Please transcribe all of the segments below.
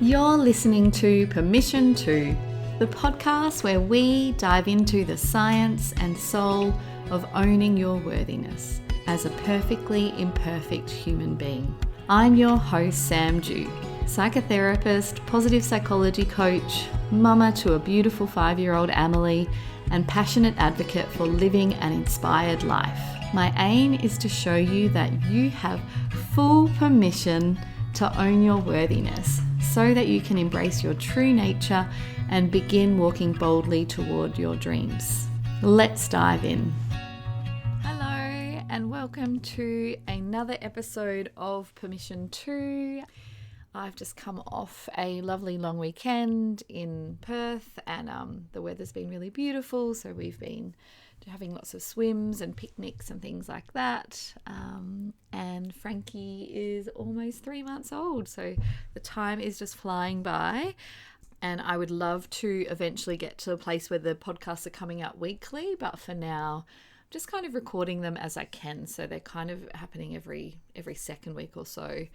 You're listening to Permission To, the podcast where we dive into the science and soul of owning your worthiness as a perfectly imperfect human being. I'm your host, Sam Dew, psychotherapist, positive psychology coach, mama to a beautiful 5-year-old Amelie, and passionate advocate for living an inspired life. My aim is to show you that you have full permission to own your worthiness so that you can embrace your true nature and begin walking boldly toward your dreams. Let's dive in. Hello and welcome to another episode of Permission To. I've just come off a lovely long weekend in Perth and the weather's been really beautiful, so we've been having lots of swims and picnics and things like that. And Frankie is almost 3 months old, so the time is just flying by. And I would love to eventually get to a place where the podcasts are coming out weekly, but for now, I'm just kind of recording them as I can. So they're kind of happening every second week or so.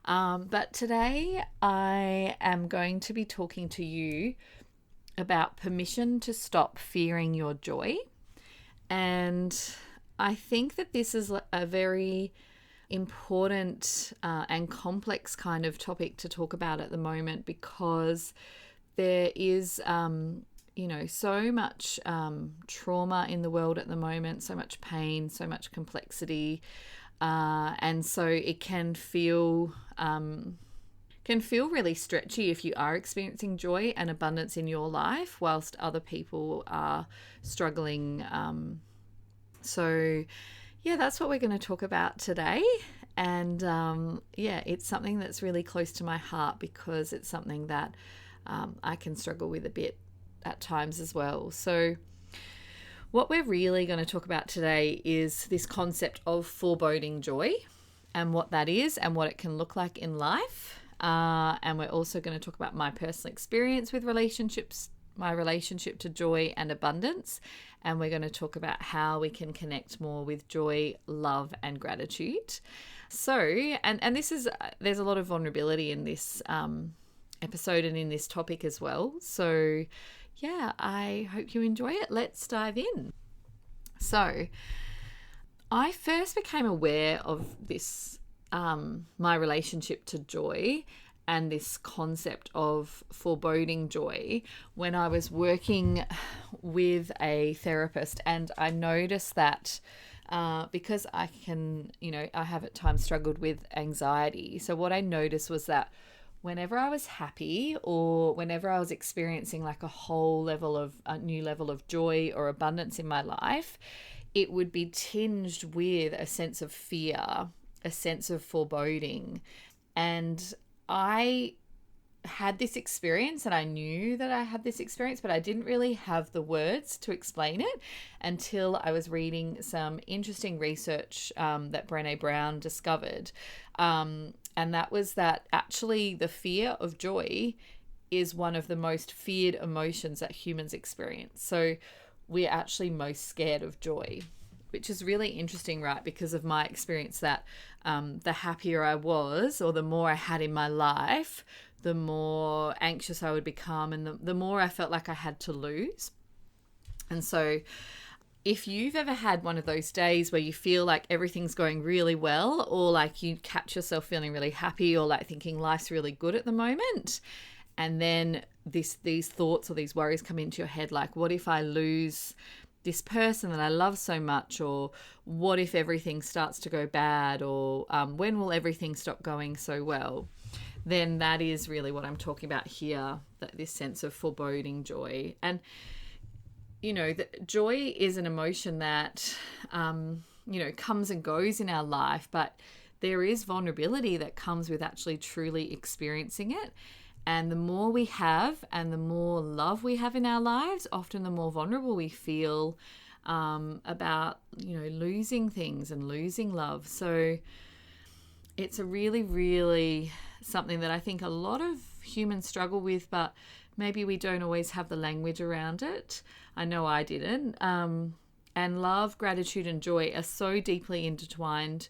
But today I am going to be talking to you about permission to stop fearing your joy. And I think that this is a very important and complex kind of topic to talk about at the moment, because there is, so much trauma in the world at the moment, so much pain, so much complexity. And so it can feel really stretchy if you are experiencing joy and abundance in your life whilst other people are struggling. So that's what we're going to talk about today. And it's something that's really close to my heart because it's something that I can struggle with a bit at times as well. So what we're really going to talk about today is this concept of foreboding joy and what that is and what it can look like in life. And we're also going to talk about my personal experience with relationships, my relationship to joy and abundance. And we're going to talk about how we can connect more with joy, love, and gratitude. So, and this is, there's a lot of vulnerability in this episode and in this topic as well. So I hope you enjoy it. Let's dive in. So I first became aware of this, my relationship to joy and this concept of foreboding joy when I was working with a therapist. And I noticed that because I have at times struggled with anxiety. So what I noticed was that whenever I was happy or whenever I was experiencing like a new level of joy or abundance in my life, it would be tinged with a sense of fear, a sense of foreboding. And I had this experience and I knew that I had this experience, but I didn't really have the words to explain it until I was reading some interesting research that Brené Brown discovered. And that was that actually the fear of joy is one of the most feared emotions that humans experience. So we're actually most scared of joy, which is really interesting, right? Because of my experience that the happier I was or the more I had in my life, the more anxious I would become and the more I felt like I had to lose. And so if you've ever had one of those days where you feel like everything's going really well, or like you catch yourself feeling really happy, or like thinking life's really good at the moment, and then these thoughts or these worries come into your head, like, what if I lose this person that I love so much? Or what if everything starts to go bad? Or when will everything stop going so well? Then that is really what I'm talking about here, that this sense of foreboding joy. And that joy is an emotion that, comes and goes in our life, but there is vulnerability that comes with actually truly experiencing it. And the more we have and the more love we have in our lives, often the more vulnerable we feel about, losing things and losing love. So it's a really, really something that I think a lot of humans struggle with, but maybe we don't always have the language around it. I know I didn't. And love, gratitude, and joy are so deeply intertwined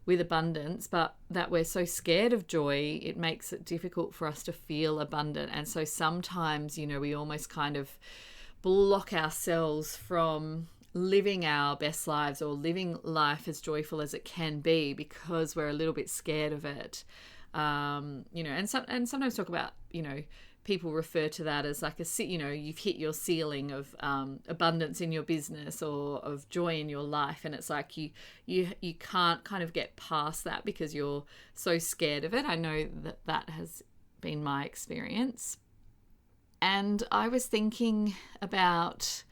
with abundance, but that we're so scared of joy, it makes it difficult for us to feel abundant. And so sometimes, we almost kind of block ourselves from living our best lives or living life as joyful as it can be because we're a little bit scared of it. And sometimes talk about, people refer to that as like you've hit your ceiling of abundance in your business or of joy in your life, and it's like you can't kind of get past that because you're so scared of it. I know that has been my experience. And I was thinking about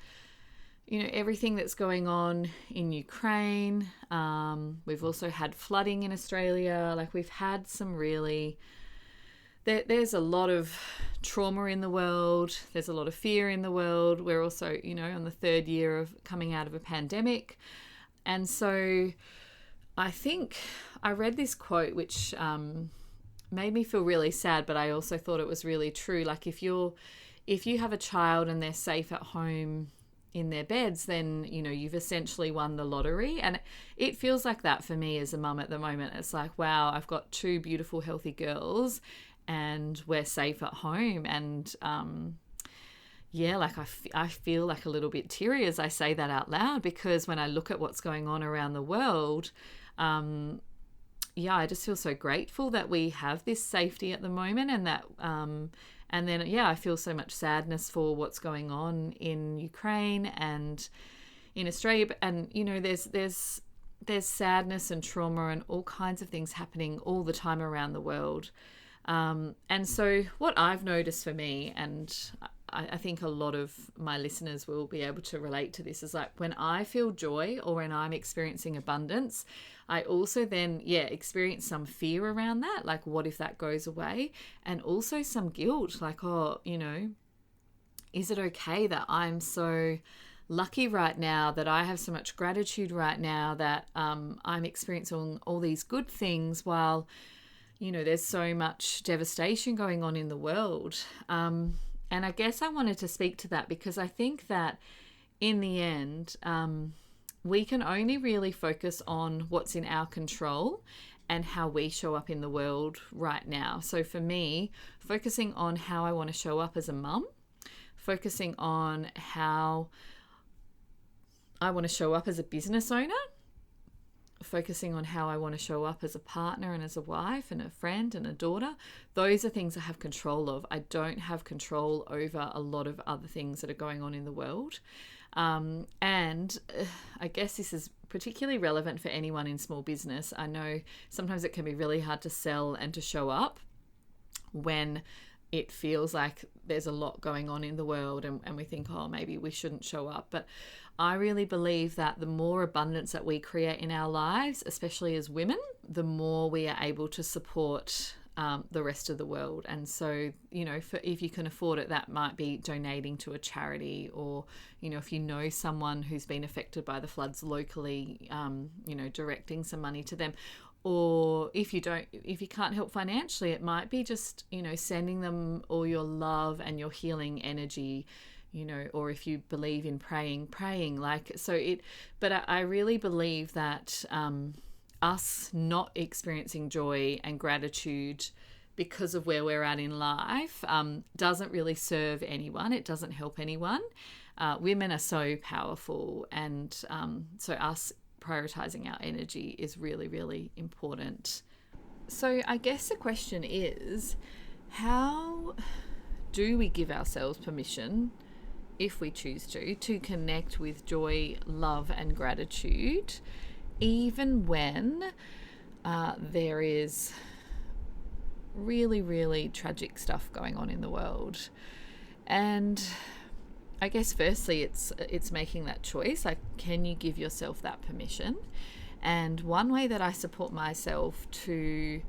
everything that's going on in Ukraine. We've also had flooding in Australia. Like, we've had some really there's a lot of trauma in the world. There's a lot of fear in the world. We're also, on the third year of coming out of a pandemic. And so I think I read this quote, which made me feel really sad, but I also thought it was really true. Like, if you have a child and they're safe at home in their beds, then, you've essentially won the lottery. And it feels like that for me as a mum at the moment. It's like, wow, I've got two beautiful, healthy girls and we're safe at home. And I feel like a little bit teary as I say that out loud, because when I look at what's going on around the world, I just feel so grateful that we have this safety at the moment, and that and then I feel so much sadness for what's going on in Ukraine and in Australia. And there's sadness and trauma and all kinds of things happening all the time around the world. And so what I've noticed for me, and I think a lot of my listeners will be able to relate to this, is like when I feel joy or when I'm experiencing abundance, I also then, experience some fear around that. Like, what if that goes away? And also some guilt, like, is it okay that I'm so lucky right now, that I have so much gratitude right now, that I'm experiencing all these good things while, there's so much devastation going on in the world. And I guess I wanted to speak to that because I think that in the end, we can only really focus on what's in our control and how we show up in the world right now. So for me, focusing on how I want to show up as a mum, focusing on how I want to show up as a business owner, focusing on how I want to show up as a partner and as a wife and a friend and a daughter. Those are things I have control of. I don't have control over a lot of other things that are going on in the world. And I guess this is particularly relevant for anyone in small business. I know sometimes it can be really hard to sell and to show up when it feels like there's a lot going on in the world and we think, maybe we shouldn't show up. But I really believe that the more abundance that we create in our lives, especially as women, the more we are able to support the rest of the world. And so, if you can afford it, that might be donating to a charity, or, if you know someone who's been affected by the floods locally, directing some money to them. Or if you can't help financially, it might be just, sending them all your love and your healing energy, or if you believe in praying, but I really believe that us not experiencing joy and gratitude because of where we're at in life doesn't really serve anyone. It doesn't help anyone. Women are so powerful, and so us prioritizing our energy is really, really important. So I guess the question is, how do we give ourselves permission, if we choose to connect with joy, love, and gratitude, even when there is really, really tragic stuff going on in the world? And I guess firstly, it's making that choice. Like, can you give yourself that permission? And one way that I support myself to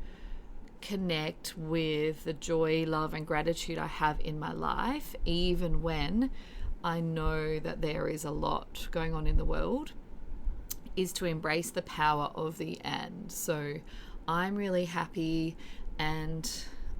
connect with the joy, love, and gratitude I have in my life, even when I know that there is a lot going on in the world, is to embrace the power of the and. So I'm really happy and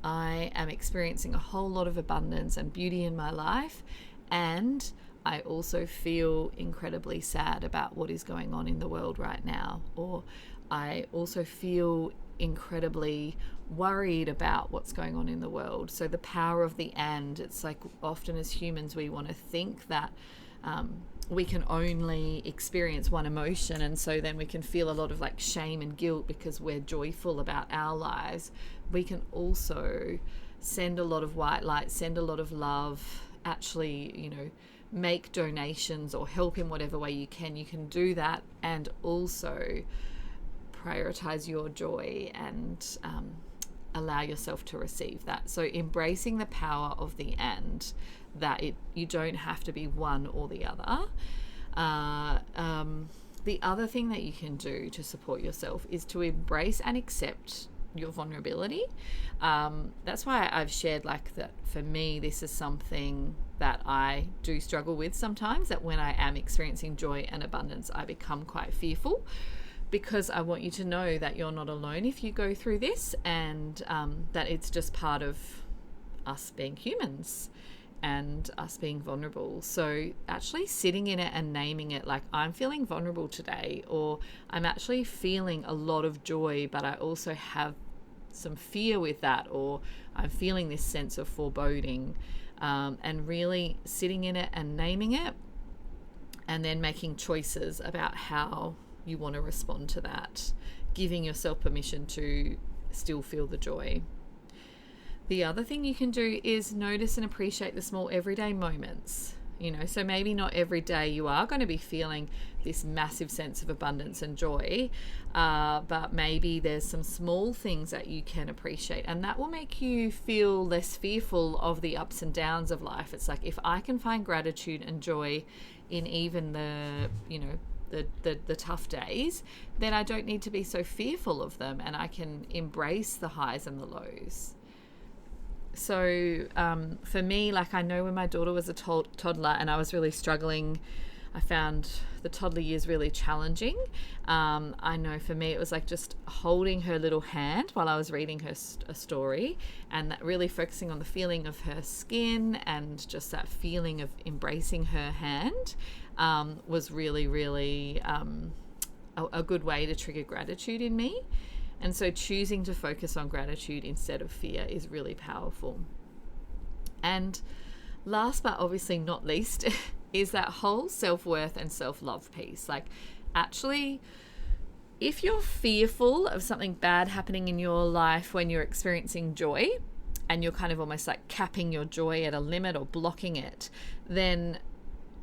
I am experiencing a whole lot of abundance and beauty in my life. And I also feel incredibly sad about what is going on in the world right now. Or I also feel incredibly worried about what's going on in the world. So the power of the and, it's like often as humans we want to think that we can only experience one emotion, and so then we can feel a lot of like shame and guilt because we're joyful about our lives. We can also send a lot of white light, send a lot of love, actually, you know, make donations or help in whatever way you can. You can do that and also prioritize your joy and allow yourself to receive that. So embracing the power of the and, that you don't have to be one or the other. The other thing that you can do to support yourself is to embrace and accept your vulnerability. That's why I've shared like that. For me, this is something that I do struggle with sometimes, that when I am experiencing joy and abundance, I become quite fearful, because I want you to know that you're not alone if you go through this, and that it's just part of us being humans and us being vulnerable. So actually sitting in it and naming it, like, I'm feeling vulnerable today, or I'm actually feeling a lot of joy, but I also have some fear with that, or I'm feeling this sense of foreboding, and really sitting in it and naming it, and then making choices about how you want to respond to that, giving yourself permission to still feel the joy. The other thing you can do is notice and appreciate the small everyday moments. You know, so maybe not every day you are going to be feeling this massive sense of abundance and joy, but maybe there's some small things that you can appreciate, and that will make you feel less fearful of the ups and downs of life. It's like, if I can find gratitude and joy in even the, you know, the tough days, then I don't need to be so fearful of them, and I can embrace the highs and the lows. So for me, like, I know when my daughter was a toddler and I was really struggling, I found the toddler years really challenging. I know for me it was like just holding her little hand while I was reading her a story, and that really focusing on the feeling of her skin and just that feeling of embracing her hand was really, really a good way to trigger gratitude in me. And so choosing to focus on gratitude instead of fear is really powerful. And last but obviously not least is that whole self-worth and self-love piece. Like, actually, if you're fearful of something bad happening in your life when you're experiencing joy, and you're kind of almost like capping your joy at a limit or blocking it, then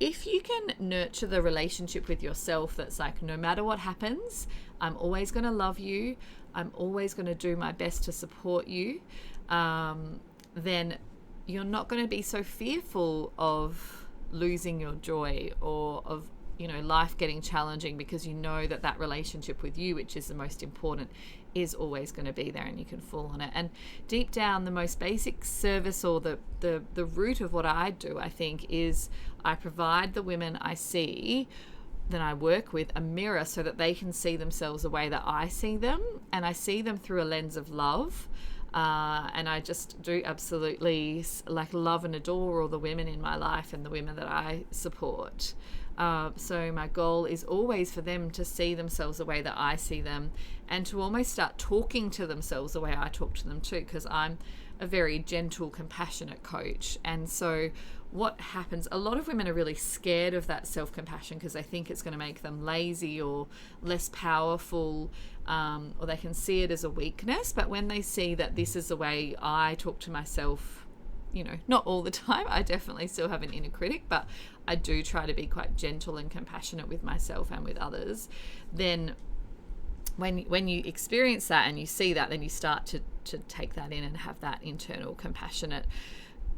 if you can nurture the relationship with yourself that's like, no matter what happens, I'm always going to love you, I'm always going to do my best to support you, then you're not going to be so fearful of losing your joy, or of, you know, life getting challenging, because you know that that relationship with you, which is the most important, is always going to be there, and you can fall on it. And deep down, the most basic service, or the root of what I do, I think, is I provide the women I see that I work with a mirror, so that they can see themselves the way that I see them, and I see them through a lens of love. And I just do absolutely like love and adore all the women in my life and the women that I support. So my goal is always for them to see themselves the way that I see them, and to almost start talking to themselves the way I talk to them too, because I'm a very gentle, compassionate coach. And so what happens, a lot of women are really scared of that self-compassion because they think it's going to make them lazy or less powerful, or they can see it as a weakness. But when they see that this is the way I talk to myself, you know, not all the time, I definitely still have an inner critic, but I do try to be quite gentle and compassionate with myself and with others, then when you experience that and you see that, then you start to take that in and have that internal compassionate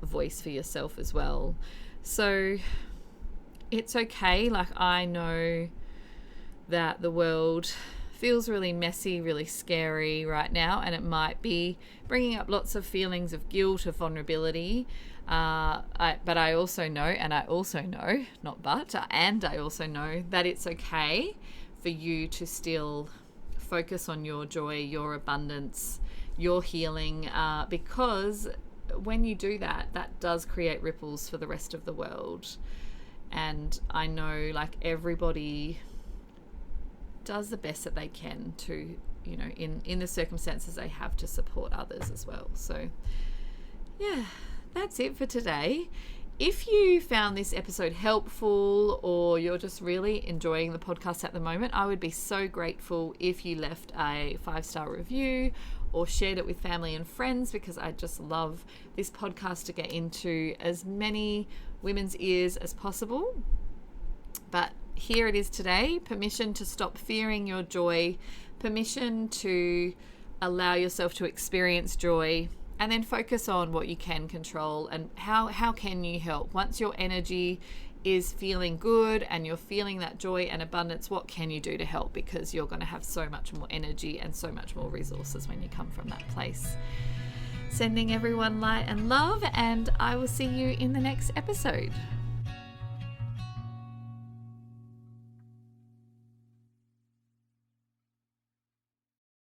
voice for yourself as well. So it's okay. Like, I know that the world feels really messy, really scary right now, and it might be bringing up lots of feelings of guilt, of vulnerability, but I also know, and I also know, not but, and I also know that it's okay for you to still focus on your joy, your abundance, your healing, because when you do that, that does create ripples for the rest of the world. And I know, like, everybody does the best that they can to, you know, in the circumstances they have, to support others as well. So yeah, that's it for today. If you found this episode helpful, or you're just really enjoying the podcast at the moment, I would be so grateful if you left a 5-star review or shared it with family and friends, because I just love this podcast to get into as many women's ears as possible. But here it is today: permission to stop fearing your joy, permission to allow yourself to experience joy, and then focus on what you can control and how can you help. Once your energy is feeling good and you're feeling that joy and abundance, what can you do to help? Because you're going to have so much more energy and so much more resources when you come from that place. Sending everyone light and love, and I will see you in the next episode.